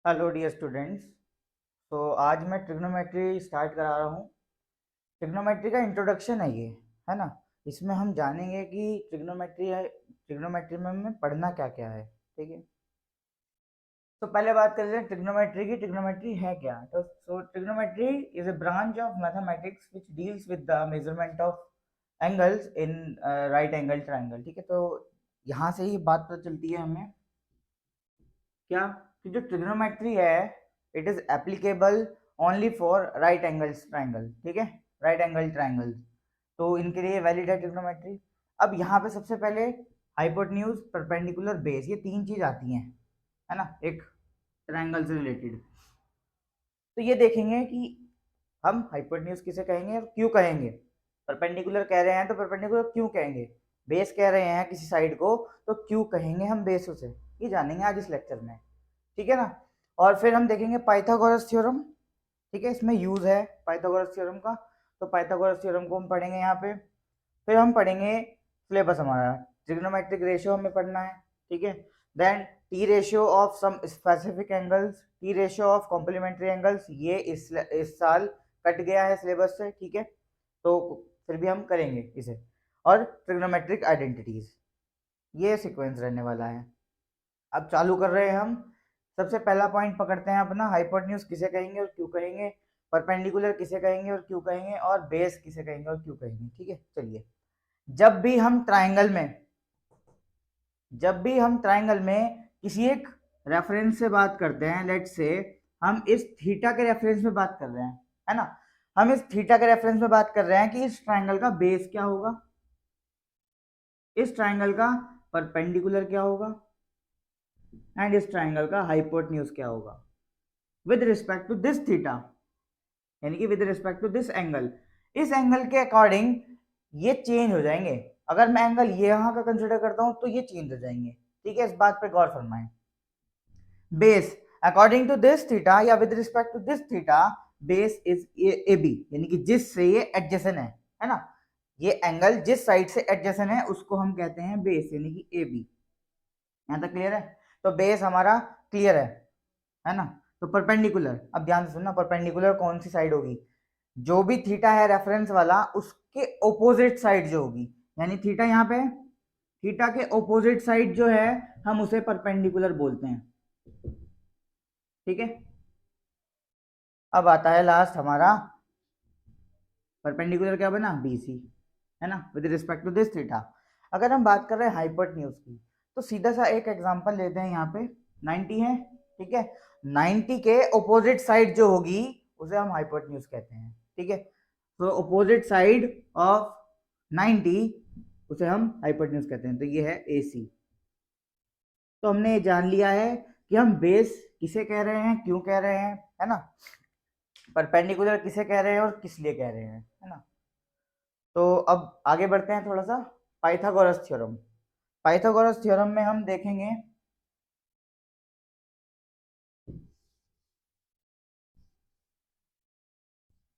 Hello dear students. तो आज मैं ट्रिग्नोमेट्री स्टार्ट करा रहा हूँ। ट्रिग्नोमेट्री का इंट्रोडक्शन है ये, है ना। इसमें हम जानेंगे कि ट्रिग्नोमेट्री में हमें पढ़ना क्या क्या है। ठीक है, तो पहले बात कर लेते हैं ट्रिग्नोमेट्री की। ट्रिग्नोमेट्री है क्या? तो trigonometry is a branch of mathematics which deals with the measurement of angles in right angle triangle. ठीक है, तो यहाँ से ही बात पता चलती है हमें क्या, कि जो ट्रिग्नोमेट्री है it is applicable only for right angles triangle. ठीक है, राइट एंगल ट्रायंगल, तो इनके लिए वैलिड है ट्रिग्नोमेट्री। अब यहाँ पे सबसे पहले हाइपोटेन्यूज, परपेंडिकुलर, बेस, ये तीन चीज आती हैं, है ना, एक ट्रायंगल से रिलेटेड। तो ये देखेंगे कि हम हाइपोटेन्यूज किसे कहेंगे और क्यों कहेंगे। परपेंडिकुलर कह रहे हैं तो परपेंडिकुलर क्यों कहेंगे, बेस कह रहे हैं किसी साइड को तो क्यों कहेंगे हम बेस उसे, ये जानेंगे आज इस लेक्चर में। ठीक है ना। और फिर हम देखेंगे पाइथागोरस थ्योरम। ठीक है, इसमें यूज है पाइथागोरस थ्योरम का, तो पाइथागोरस थ्योरम को हम पढ़ेंगे यहाँ पे। फिर हम पढ़ेंगे सिलेबस हमारा ट्रिग्नोमेट्रिक रेशियो हमें पढ़ना है। ठीक है, then T ratio of some specific angles, T ratio of complementary angles, ये इस साल कट गया है सिलेबस से। ठीक है, तो फिर भी हम करेंगे इसे। और ट्रिग्नोमेट्रिक आइडेंटिटीज, ये सीक्वेंस रहने वाला है। अब चालू कर रहे हैं हम। सबसे पहला पॉइंट पकड़ते हैं अपना, हाइपोटेन्यूज किसे कहेंगे और क्यों कहेंगे, परपेंडिकुलर किसे कहेंगे और क्यों कहेंगे, और बेस किसे कहेंगे और क्यों कहेंगे। ठीक है, चलिए। जब भी हम ट्राइंगल में किसी एक रेफरेंस से बात करते हैं, लेट्स से हम इस थीटा के रेफरेंस में बात कर रहे हैं, है ना, हम इस थीटा के रेफरेंस में बात कर रहे हैं कि इस ट्राइंगल का बेस क्या होगा, इस ट्राइंगल का परपेंडिकुलर क्या होगा, एंड इस ट्राइंगल का हाइपोटेन्यूज क्या होगा with respect to this theta, यानी कि with respect to this angle. इस एंगल के अकॉर्डिंग ये चेंज हो जाएंगे। अगर मैं एंगल ये यहां का कंसिडर करता हूं तो ये चेंज हो जाएंगे। ठीक है, इस बात पे गौर फरमाएं। Base according to this theta या with respect to this theta, base is A B, यानी कि जिससे ये एडजेसेंट है ना, ये एंगल जिस साइड से एडजेसेंट है उसको हम कहते हैं बेस, यानी कि ए बी। यहां तक क्लियर है? तो बेस हमारा क्लियर है ना। तो परपेंडिकुलर, अब ध्यान से सुनना, परपेंडिकुलर कौन सी साइड होगी, जो भी थीटा है रेफरेंस वाला उसके ओपोजिट साइड जो होगी, यानी थीटा यहाँ पे, थीटा के ओपोजिट साइड जो है हम उसे परपेंडिकुलर बोलते हैं। ठीक है, अब आता है लास्ट हमारा परपेंडिकुलर, क्या बना, बीसी, है ना, with respect to this theta. अगर हम बात कर रहे हैं हाइपोटेन्यूज की, तो सीधा सा एक एग्जांपल लेते हैं। यहाँ पे 90 है। ठीक है, 90 के ऑपोजिट साइड जो होगी उसे हम हाइपोटेन्यूज कहते हैं। ठीक है, तो ऑपोजिट साइड ऑफ 90 उसे हम हाइपोटेन्यूज कहते हैं, तो ये है AC। तो हमने ये जान लिया है कि हम बेस किसे कह रहे हैं, क्यों कह रहे हैं, है ना, परपेंडिकुलर किसे कह रहे हैं और किस लिए कह रहे हैं, है ना। तो अब आगे बढ़ते हैं थोड़ा सा। पाइथागोरस थ्योरम, पाइथागोरस थ्योरम में हम देखेंगे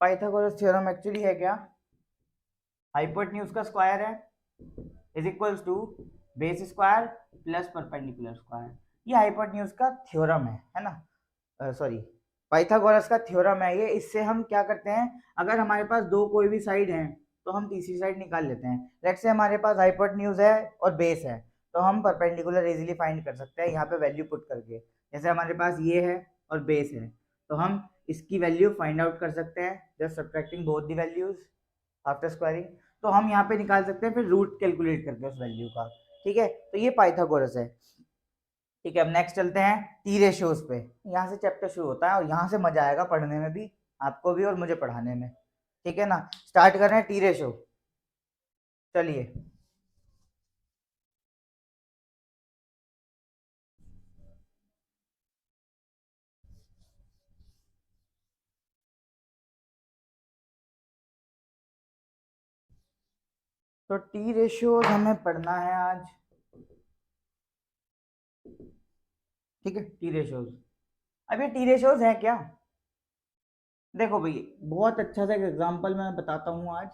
पाइथागोरस थ्योरम एक्चुअली है क्या, हाइपोटेन्यूज का स्क्वायर है is equals to base square plus perpendicular square. ये हाइपोटेन्यूज का थ्योरम है ना, सॉरी, पाइथागोरस का थ्योरम है ये। इससे हम क्या करते हैं, अगर हमारे पास दो कोई भी साइड हैं तो हम तीसरी साइड निकाल लेते हैं। लेट्स से हमारे पास हाइपोटेन्यूज है और बेस है, तो हम परपेंडिकुलर इजीली फाइंड कर सकते हैं यहाँ पे वैल्यू पुट करके। जैसे हमारे पास ये है और बेस है, तो हम इसकी वैल्यू फाइंड आउट कर सकते हैं just subtracting both the values after squaring. तो हम यहाँ पे निकाल सकते हैं फिर रूट कैलकुलेट करके उस वैल्यू का। ठीक है, तो ये पाइथागोरस है। ठीक है, अब नेक्स्ट चलते हैं टी रेशियोज पे। यहाँ से चैप्टर शुरू होता है और यहाँ से मजा आएगा पढ़ने में भी, आपको भी और मुझे पढ़ाने में। ठीक है ना, स्टार्ट कर रहे हैं टी रेशियो। चलिए, तो टी रेशियोज हमें पढ़ना है आज। ठीक है, टी रेशियोज। अब ये टी रेशियोज है क्या, देखो भाई, बहुत अच्छा सा एक एग्जांपल मैं बताता हूँ आज,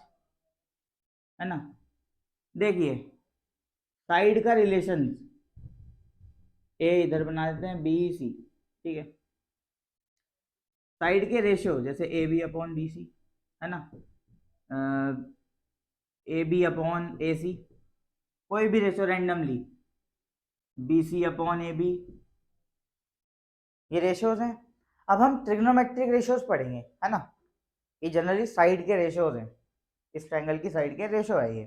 है ना। देखिए, साइड का रिलेशन, ए इधर बना देते हैं, BC। ठीक है, साइड के रेशियो जैसे A B upon B C, है ना, A B upon A C, कोई भी ratio randomly, B C upon A B, ये रेशियोज हैं। अब हम ट्रिग्नोमेट्रिक रेशियोज पढ़ेंगे, है ना, ये जनरली साइड के रेशियोज हैं, इस ट्रायंगल की साइड के रेशियो है ये।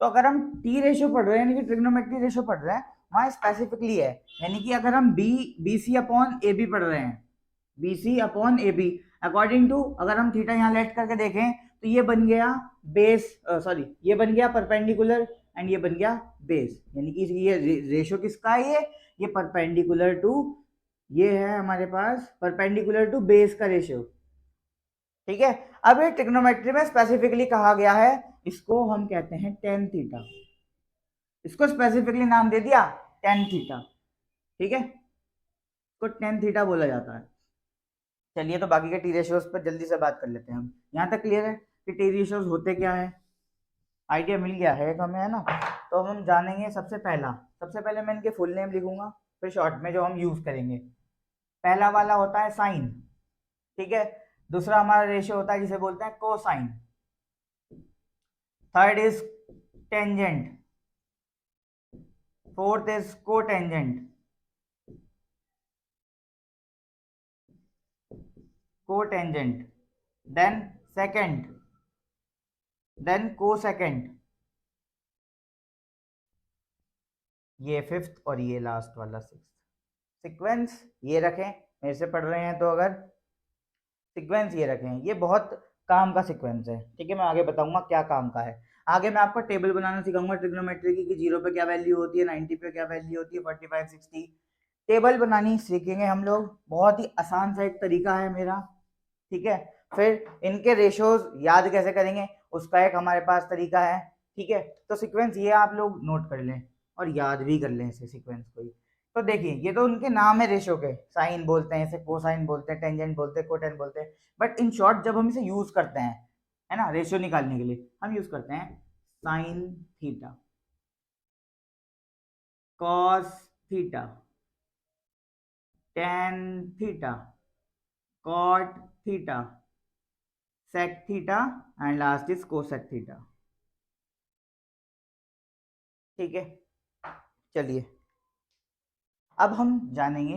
तो अगर हम टी रेशियो पढ़ रहे हैं यानी कि ट्रिग्नोमेट्रिक रेशियो पढ़ रहे हैं, वहाँ स्पेसिफिकली है, यानी कि अगर हम B C upon A B पढ़ रहे हैं, B C upon A B, according to अगर हम थीटा यहाँ लेट करके देखें तो ये बन गया बेस, सॉरी ये बन गया परपेंडिकुलर एंड ये बन गया बेस, यानी कि ये रेशियो किसका है, ये परपेंडिकुलर टू, ये है हमारे पास परपेंडिकुलर टू बेस का रेशियो, ठीक है। अब ये ट्रिग्नोमेट्री में स्पेसिफिकली कहा गया है, इसको हम कहते हैं टेन थीटा, इसको स्पेसिफिकली नाम दे दिया टेन थीटा, ठीक है, इसको टेन थीटा बोला जाता है। चलिए तो बाकी के टी रेशियोज पर जल्दी से बात कर लेते हैं हम। यहाँ तक क्लियर है कि टी रेशियोज होते क्या है, आइडिया मिल गया है तो हमें, है ना। तो हम जानेंगे सबसे पहले मैं इनके फुल नेम लिखूंगा, फिर शॉर्ट में जो हम यूज करेंगे। पहला वाला होता है साइन, ठीक है। दूसरा हमारा रेशियो होता है जिसे बोलते हैं cosine. Third is tangent, fourth is cotangent, cotangent, then secant, then cosecant, ये फिफ्थ और ये लास्ट वाला सिक्स्थ। सीक्वेंस ये रखें, मेरे से पढ़ रहे हैं तो अगर सीक्वेंस ये रखें, ये बहुत काम का सीक्वेंस है, ठीक है। मैं आगे बताऊंगा क्या काम का है। आगे मैं आपको टेबल बनाना सिखाऊंगा ट्रिग्नोमेट्री की, कि 0 पे क्या वैल्यू होती है, 90 पे क्या वैल्यू होती है, 45 60, टेबल बनानी सीखेंगे हम लोग। बहुत ही आसान सा एक तरीका है मेरा, ठीक है। फिर इनके रेशियोज याद कैसे करेंगे उसका एक हमारे पास तरीका है, ठीक है। तो सीक्वेंस ये आप लोग नोट कर लें और याद भी कर लें इसे सीक्वेंस को ही। तो देखिए ये तो उनके नाम है रेशियो के, साइन बोलते हैं इसे, कोसाइन बोलते हैं, टेंजेंट बोलते हैं, कोटेन बोलते हैं, बट इन शॉर्ट जब हम इसे यूज करते हैं, है ना, रेशियो निकालने के लिए हम यूज करते हैं sine theta, cos theta, tan theta, cot theta, sec theta and last is cosec theta, ठीक है। चलिए अब हम जानेंगे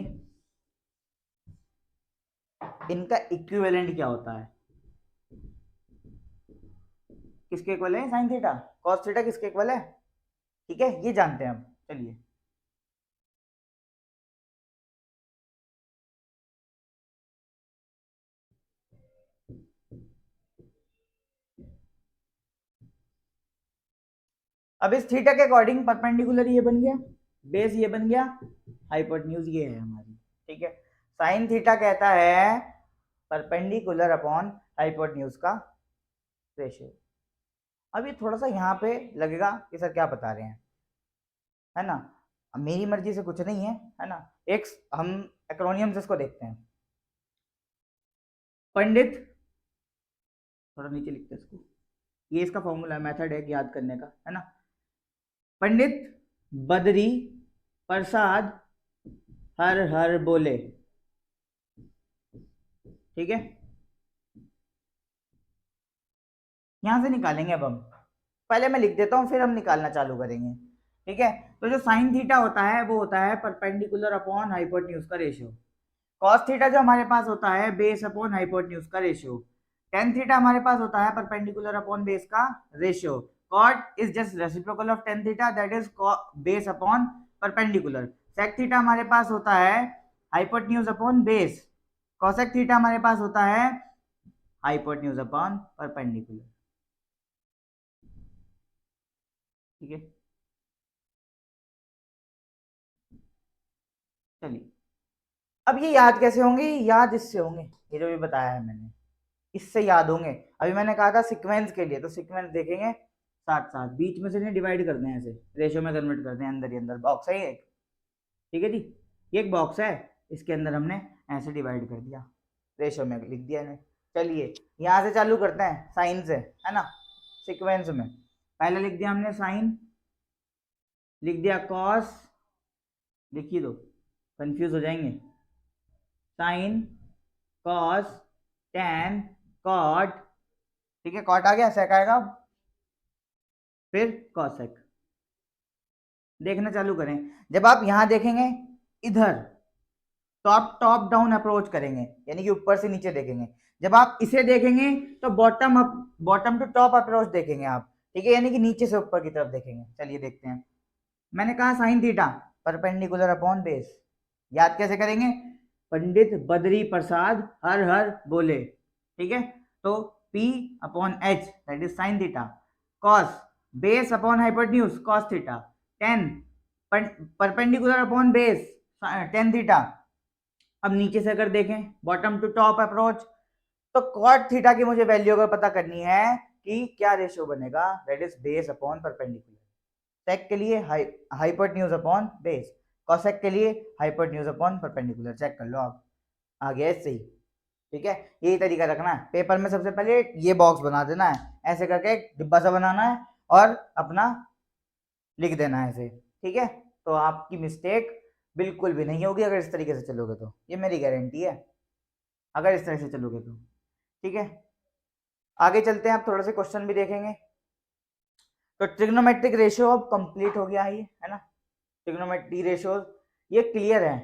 इनका इक्विवेलेंट क्या होता है। किसके इक्वल है साइन थीटा, कॉस थीटा किसके इक्वल है, ठीक है, ये जानते हैं हम। चलिए अब इस थीटा के अकॉर्डिंग परपेंडिकुलर ये बन गया, बेस ये बन गया, हाइपोटेन्यूज ये है हमारी, ठीक है। साइन थीटा कहता है परपेंडिकुलर अपॉन हाइपोटेन्यूज का रेशियो। अब ये थोड़ा सा यहाँ पे लगेगा कि सर क्या बता रहे हैं, है ना, अब मेरी मर्जी से कुछ नहीं है ना। एक हम एक्रोनियम्स इसको देखते हैं। पंडित, थोड़ा नीचे लिखते हैं इसको, ये इसका फॉर्मूला मेथड है याद करने का, है ना। पंडित बदरी प्रसाद हर हर बोले, ठीक है। यहां से निकालेंगे अब हम, पहले मैं लिख देता हूं फिर हम निकालना चालू करेंगे, ठीक है। तो जो साइन थीटा होता है वो होता है परपेंडिकुलर अपॉन हाइपोटेन्यूज का रेशियो। कॉस थीटा जो हमारे पास होता है बेस अपॉन हाइपोटेन्यूज का रेशियो। टेन थीटा हमारे पास होता है परपेंडिकुलर अपॉन बेस का ratio. Cot is just reciprocal of tan theta, that is base upon perpendicular. Sec theta हमारे पास होता है hypotenuse upon base. Cosec theta हमारे पास होता है हाइपोटेन्यूज अपॉन परपेंडिकुलर, ठीक है। चलिए अब ये याद कैसे होंगे, याद इससे होंगे, ये जो भी बताया है मैंने इससे याद होंगे। अभी मैंने कहा था सीक्वेंस के लिए, तो सीक्वेंस देखेंगे साथ साथ, बीच में से नहीं डिवाइड करते हैं, ऐसे रेशियो में कन्वर्ट करते हैं, अंदर ही अंदर बॉक्स है एक, ठीक है जी। ये एक बॉक्स है, इसके अंदर हमने ऐसे डिवाइड कर दिया, रेशियो में लिख दिया इन्हें। चलिए यहाँ से चालू करते हैं साइन से, है ना। सीक्वेंस में पहले लिख दिया हमने साइन, लिख दिया कॉस, लिखी दो कंफ्यूज हो जाएंगे, साइन कॉस tan cot, ठीक है, कॉट आ गया, सेक आएगा, फिर कॉसेक। देखना चालू करें, जब आप यहां देखेंगे इधर तो आप टॉप डाउन अप्रोच करेंगे, यानी कि ऊपर से नीचे देखेंगे। जब आप इसे देखेंगे तो bottom up, bottom to top approach देखेंगे आप, ठीक है, यानी कि नीचे से ऊपर की तरफ देखेंगे। चलिए देखते हैं। मैंने कहा sign theta perpendicular upon base, याद कैसे करेंगे? पंडित बद्री प्रसाद हर हर बोले, ठीक है, तो P upon H that is sine theta, cos base upon hypotenuse cos theta, ten perpendicular upon base tan theta. अब नीचे से अगर देखें बॉटम टू टॉप अप्रोच, तो कॉट थीटा की मुझे वैल्यू अगर पता करनी है कि क्या रेशियो बनेगा, that is base upon perpendicular. Sec के लिए हाइपोटेन्यूज अपॉन बेस, कॉसेक के लिए हाइपोटेन्यूज अपॉन परपेंडिकुलर। चेक कर लो आप, आ गया सही, ठीक है। यही तरीका रखना है, पेपर में सबसे पहले ये बॉक्स बना देना है, ऐसे करके एक डिब्बा सा बनाना है और अपना लिख देना है इसे, ठीक है। तो आपकी मिस्टेक बिल्कुल भी नहीं होगी अगर इस तरीके से चलोगे तो, ये मेरी गारंटी है, अगर इस तरह से चलोगे तो, ठीक है। आगे चलते हैं, आप थोड़ा से क्वेश्चन भी देखेंगे। तो ट्रिग्नोमेट्रिक रेशियो अब कंप्लीट हो गया है ना, ट्रिग्नोमेट्री रेशियो ये क्लियर है।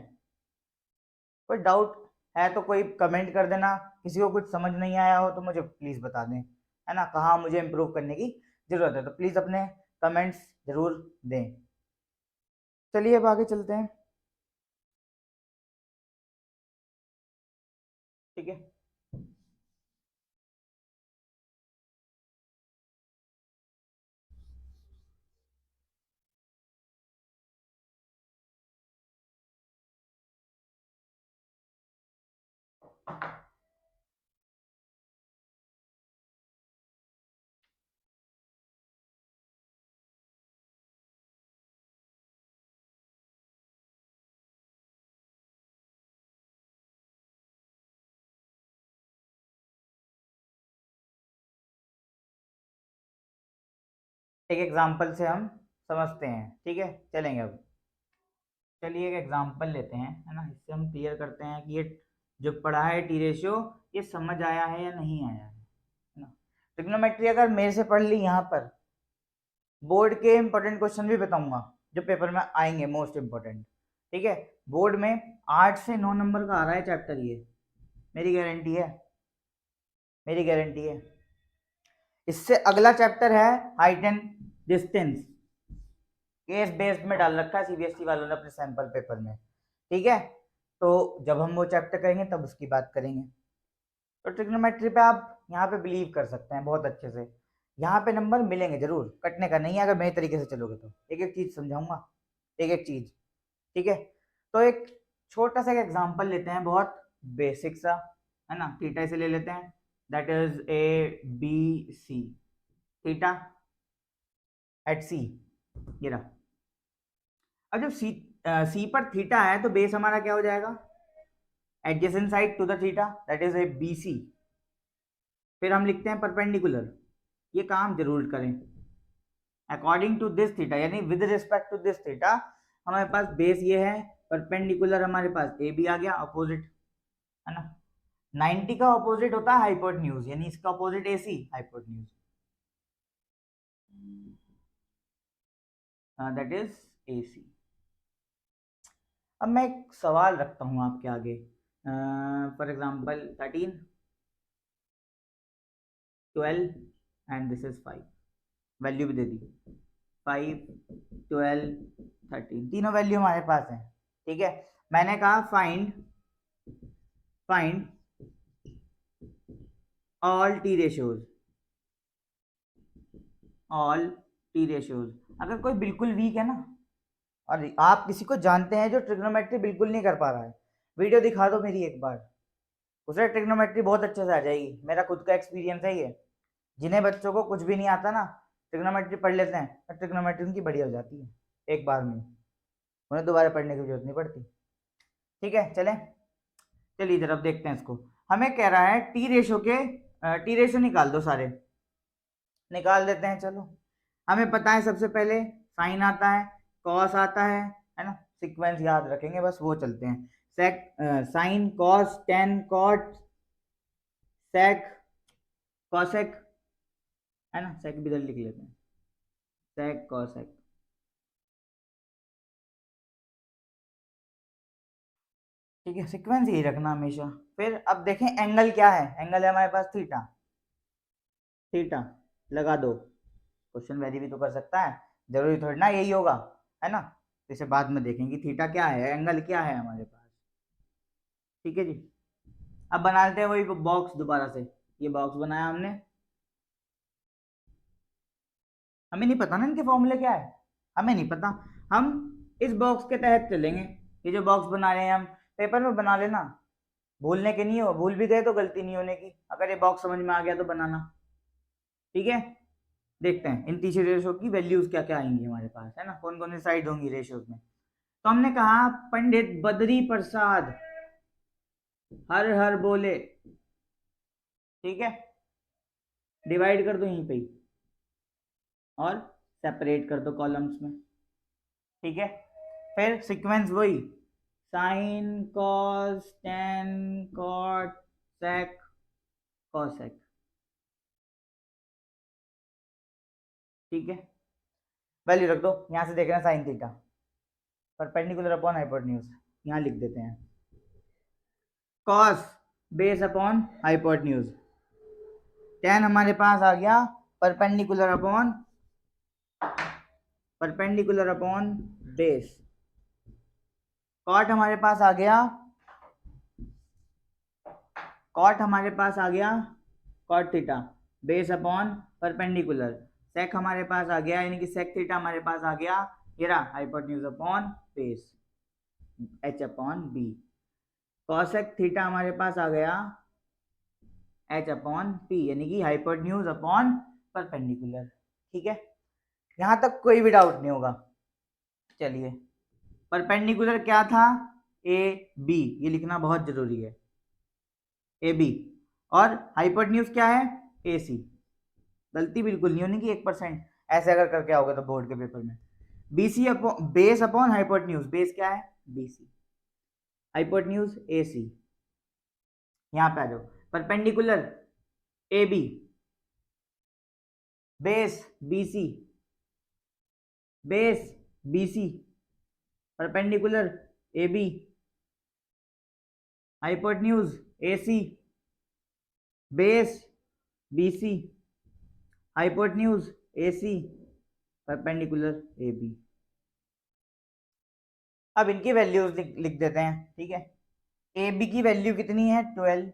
कोई डाउट है तो कोई कमेंट कर देना, किसी को कुछ समझ नहीं आया हो तो मुझे प्लीज बता दें, है ना, कहाँ मुझे इम्प्रूव करने की जरूरत है, तो प्लीज अपने कमेंट्स जरूर दें। चलिए अब आगे चलते हैं, ठीक है। एक एग्जाम्पल से हम समझते हैं, ठीक है, चलेंगे अब। चलिए एक एग्जाम्पल लेते हैं, है ना, इससे हम क्लियर करते हैं कि ये जो पढ़ा है टी रेशियो ये समझ आया है या नहीं आया है ना। ट्रिग्नोमेट्री अगर मेरे से पढ़ ली, यहाँ पर बोर्ड के इंपॉर्टेंट क्वेश्चन भी बताऊंगा जो पेपर में आएंगे, मोस्ट इंपॉर्टेंट, ठीक है। बोर्ड में 8 से 9 नंबर का आ रहा है चैप्टर, ये मेरी गारंटी है, मेरी गारंटी है। इससे अगला चैप्टर है height and distance, case based में डाल रखा है सीबीएसई वालों ने अपने सैंपल पेपर में, ठीक है। तो जब हम वो चैप्टर करेंगे तब उसकी बात करेंगे। तो ट्रिग्नोमेट्री पे आप यहाँ पे बिलीव कर सकते हैं बहुत अच्छे से, यहाँ पे नंबर मिलेंगे जरूर, कटने का नहीं है अगर मेरे तरीके से चलोगे तो। एक एक चीज समझाऊंगा, एक एक चीज, ठीक है। तो एक छोटा सा एग्जांपल लेते हैं, बहुत बेसिक सा, है ना, थीटा से ले लेते हैं, that is A B C, theta at C, ये रहा। अब जब सी पर थीटा है तो बेस हमारा क्या हो जाएगा, adjacent side to the theta that is A B C. फिर हम लिखते हैं परपेंडिकुलर, ये काम जरूर करें, अकॉर्डिंग टू दिस थीटा, यानी with respect to this theta हमारे पास बेस ये है, परपेंडिकुलर हमारे पास ए बी आ गया अपोजिट, है ना। 90 का अपोजिट होता है हाइपोटेन्यूज, यानी इसका opposite AC hypotenuse, that is AC. अब मैं एक सवाल रखता हूं आपके आगे, for example 13 12 and this is 5, value भी दे दी, 5 12 13, तीनों वैल्यू हमारे पास है, ठीक है। मैंने कहा find find all T ratios, all T ratios. अगर कोई बिल्कुल वीक है ना, और आप किसी को जानते हैं जो ट्रिग्नोमेट्री बिल्कुल नहीं कर पा रहा है, वीडियो दिखा दो मेरी एक बार, उसे ट्रिग्नोमेट्री बहुत अच्छे से आ जाएगी, मेरा खुद का एक्सपीरियंस है ये। जिन्हें बच्चों को कुछ भी नहीं आता ना, ट्रिग्नोमेट्री पढ़ लेते हैं और ट्रिग्नोमेट्री उनकी बढ़िया हो जाती है एक बार में, उन्हें दोबारा पढ़ने की जरूरत नहीं पड़ती, ठीक है। चलें, चलिए इधर अब देखते हैं इसको। हमें कह रहा है टी रेशो के, टी रेशो निकाल दो सारे, निकाल देते हैं, चलो। हमें पता है सबसे पहले साइन आता है, कॉस आता है ना, सीक्वेंस याद रखेंगे बस, वो चलते हैं। Sec sine cos tan cot sec cosec, है ना, सेक भी इधर लिख लेते हैं, सेक कॉसेक। ठीक है, सीक्वेंस यही रखना हमेशा। फिर अब देखें एंगल क्या है, एंगल है हमारे पास थीटा, थीटा लगा दो। क्वेश्चन वेरी भी तो कर सकता है, जरूरी थोड़ी ना यही होगा, है ना। इसे बाद में देखेंगे थीटा क्या है, एंगल क्या है हमारे पास। ठीक है जी, अब बना लेते हैं वही बॉक्स दोबारा से। ये बॉक्स बनाया हमने, हमें नहीं पता ना इनके फॉर्मूले क्या है, हमें नहीं पता, हम इस बॉक्स के तहत चलेंगे। ये जो बॉक्स बना रहे हैं हम, पेपर में बना लेना, भूलने के नहीं हो, भूल भी गए तो गलती नहीं होने की, अगर ये बॉक्स समझ में आ गया तो बनाना। ठीक है, देखते हैं इन तीसरे रेशो की वैल्यूज क्या क्या आएंगी हमारे पास, है ना, कौन कौन सी साइड होंगी रेशोज में। तो हमने कहा पंडित बद्री प्रसाद हर हर बोले, ठीक है, डिवाइड कर दो यहीं पे और सेपरेट कर दो कॉलम्स में। ठीक है, फिर सीक्वेंस वही, sine cos tan cot sec cosec. ठीक है, वैल्यू रख दो, यहां से देखना sine theta perpendicular upon hypotenuse, यहां लिख देते हैं cos base upon hypotenuse, tan हमारे पास आ गया परपेंडिकुलर अपॉन बेस, कॉट हमारे पास आ गया, कॉट हमारे पास आ गया cot theta base upon perpendicular, sec हमारे पास आ गया यानी कि सेक थीटा हमारे पास आ गया, ये रहा hypotenuse upon base H upon B, cosec theta हमारे पास आ गया एच अपॉन पी यानी कि हाइपोटेन्यूज अपॉन परपेंडिकुलर। ठीक है, यहां तक कोई भी डाउट नहीं होगा। चलिए, परपेंडिकुलर क्या था, ए बी, ये लिखना बहुत जरूरी है, ए बी, और हाइपोटेन्यूज क्या है, ए सी। गलती बिल्कुल नहीं होनी कि 1%, ऐसे अगर करके आओगे तो बोर्ड के पेपर में। BC upon base upon hypotenuse, base क्या है बीसी, हाइपोटेन्यूज ए सी, यहां पे आ जाओ, perpendicular A B, base BC, base BC, perpendicular A B, hypotenuse A C, base BC, hypotenuse A C, perpendicular A B. अब इनकी values लिख देते हैं। ठीक है, ए बी की वैल्यू कितनी है 12,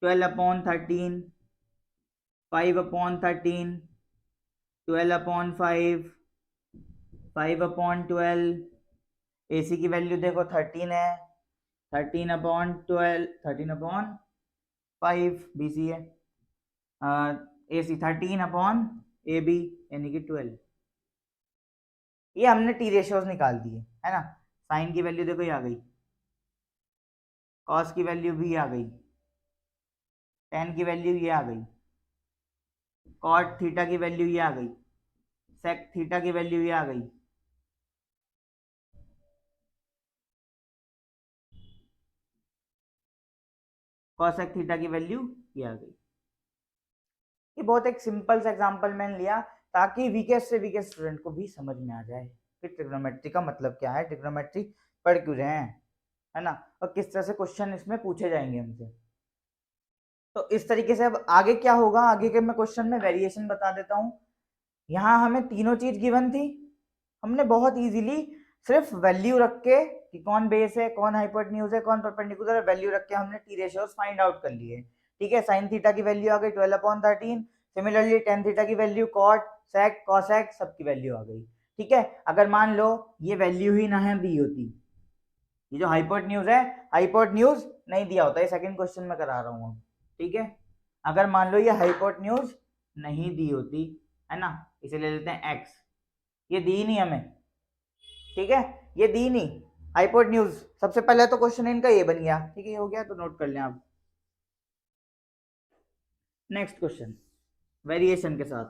12/13, 5/13, 12/5, 5/12, ए सी की वैल्यू देखो 13 है, 13/12, 13/5 बी सी है, ए सी 13/ए बी यानी कि 12। ये हमने टी रेशियोज निकाल दिए, है ना, साइन की वैल्यू देखो ये आ गई, कॉस की वैल्यू भी आ गई, टेन की वैल्यू ये आ गई, कॉट थीटा की वैल्यू ये आ गई, सेक थीटा की वैल्यू ये आ गई, कॉसेक थीटा की वैल्यू ये आ गई। ये बहुत एक सिंपल सा एग्जांपल मैंने लिया ताकि वीकेस्ट से वीकेस्ट स्टूडेंट को भी समझ में आ जाए कि ट्रिग्नोमेट्री का मतलब क्या है, ट्रिग्नोमेट्री पढ़ क्यों रहे हैं, है ना, और किस तरह से क्वेश्चन इसमें पूछे जाएंगे हमसे। तो इस तरीके से अब आगे क्या होगा, आगे के मैं क्वेश्चन में वेरिएशन बता देता हूँ। यहाँ हमें तीनों चीज गिवन थी, हमने बहुत इजीली सिर्फ वैल्यू रख के कि कौन बेस है, कौन हाइपोटेन्यूज है, कौन परपेंडिकुलर, वैल्यू रख के हमने टी रेशियोज फाइंड आउट कर लिए। ठीक है, साइन थीटा की वैल्यू आ गई 12/13, सिमिलरली टेन थीटा की वैल्यू, कॉट सेक कॉसेक सबकी वैल्यू आ गई। ठीक है, अगर मान लो ये वैल्यू ही ना है दी होती, ये जो हाइपोटेन्यूज है, हाइपोटेन्यूज नहीं दिया होता, ये सेकंड क्वेश्चन में करा रहा हूँ। ठीक है, अगर मान लो ये हाइपोटेन्यूज नहीं दी होती, है ना, इसे ले लेते हैं एक्स, ये दी नहीं हमें, ठीक है, ये दी नहीं हाइपोटेन्यूज, सबसे पहले तो क्वेश्चन इनका ये बन गया। ठीक है, ये हो गया तो नोट कर लें आप। नेक्स्ट क्वेश्चन वेरिएशन के साथ,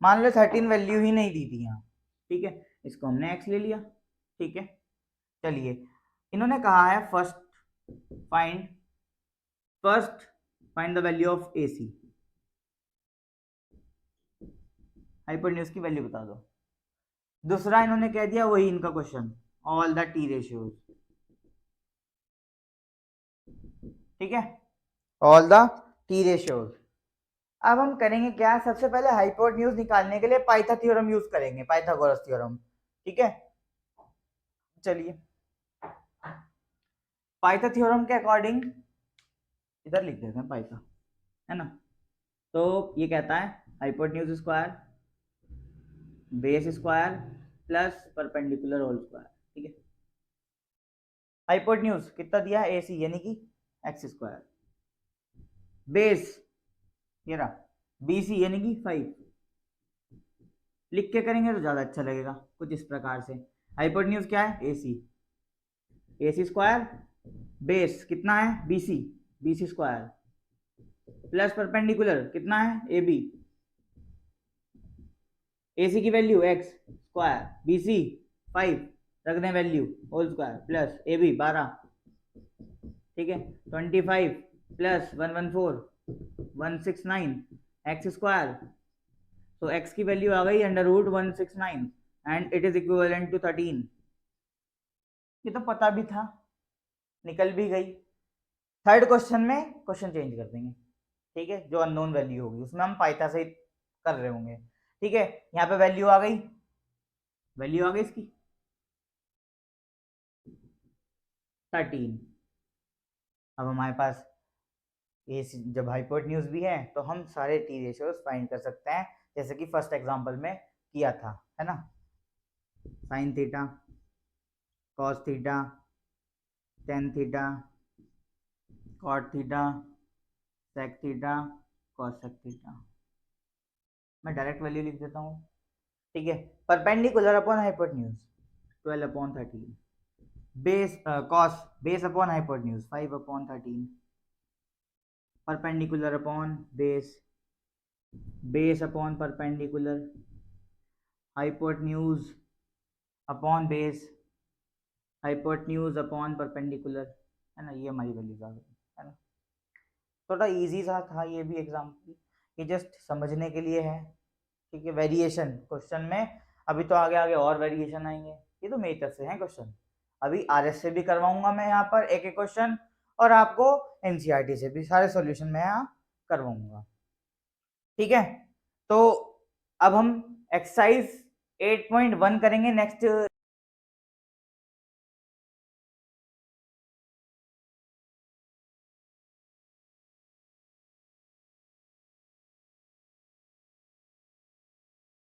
मान लो 13 वैल्यू ही नहीं दी थी यहाँ, ठीक है, इसको हमने एक्स ले लिया। ठीक है, चलिए, इन्होंने कहा है first find first find the value of AC, hypotenuse की वैल्यू बता दो। दूसरा इन्होंने कह दिया वही इनका question, all the T ratios, ठीक है, ऑल द T रेशियोज। अब हम करेंगे क्या, सबसे पहले हाइपोटेन्यूज निकालने के लिए पाइथा थ्योरम यूज करेंगे, पाइथागोरस थ्योरम, ठीक है। चलिए पाइथा थ्योरम के अकॉर्डिंग इधर लिख देते हैं पाइथा, है ना। तो ये कहता है hypotenuse square base square plus perpendicular whole square, ठीक है। हाइपोटेन्यूज कितना दिया है AC यानी कि x स्क्वायर, बेस ये रहा BC यानी कि 5, लिख के करेंगे तो ज्यादा अच्छा लगेगा कुछ इस प्रकार से। हाइपोटेन्यूज क्या है AC स्क्वायर, बेस कितना है BC स्क्वायर, प्लस परपेंडिकुलर कितना है AB, AC की वैल्यू x स्क्वायर, BC 5 रख दें value whole square, plus AB 12, ठीक है। 25 प्लस 114 169 x स्क्वायर, तो x की वैल्यू आ गई under root 169 and it is equivalent to 13। ये तो पता भी था, निकल भी गई। थर्ड क्वेश्चन में क्वेश्चन चेंज कर देंगे, ठीक है, जो अननोन वैल्यू होगी उसमें हम पाइथा से कर रहे होंगे, ठीक है। यहाँ पे वैल्यू आ गई, इसकी 13। अब हमारे पास ये जब हाइपोटेन्यूज भी है तो हम सारे T रेशियोज फाइंड कर सकते हैं, जैसे कि फर्स्ट एग्जांपल में किया था, है ना। Sine theta, cos theta, tan theta, cot theta, sec theta, cosec theta. मैं डायरेक्ट वैल्यू लिख देता हूँ, ठीक है। Perpendicular upon hypotenuse 12/13, base cos base upon hypotenuse 5/13, perpendicular upon base, base upon perpendicular, hypotenuse upon base, hypotenuse upon perpendicular, है ना। ये हमारी वैल्यूज आ गई, है ना। थोड़ा इजी सा था ये भी एग्जाम्पल, ये जस्ट समझने के लिए है, ठीक है। वेरिएशन क्वेश्चन में अभी तो आगे आगे और वेरिएशन आएंगे, ये तो मेरी तरफ से है क्वेश्चन। अभी RS से भी करवाऊंगा मैं यहाँ पर एक एक क्वेश्चन, और आपको NCERT से भी सारे सॉल्यूशन मैं यहाँ करवाऊंगा, ठीक है। तो अब हम एक्सरसाइज 8.1 करेंगे नेक्स्ट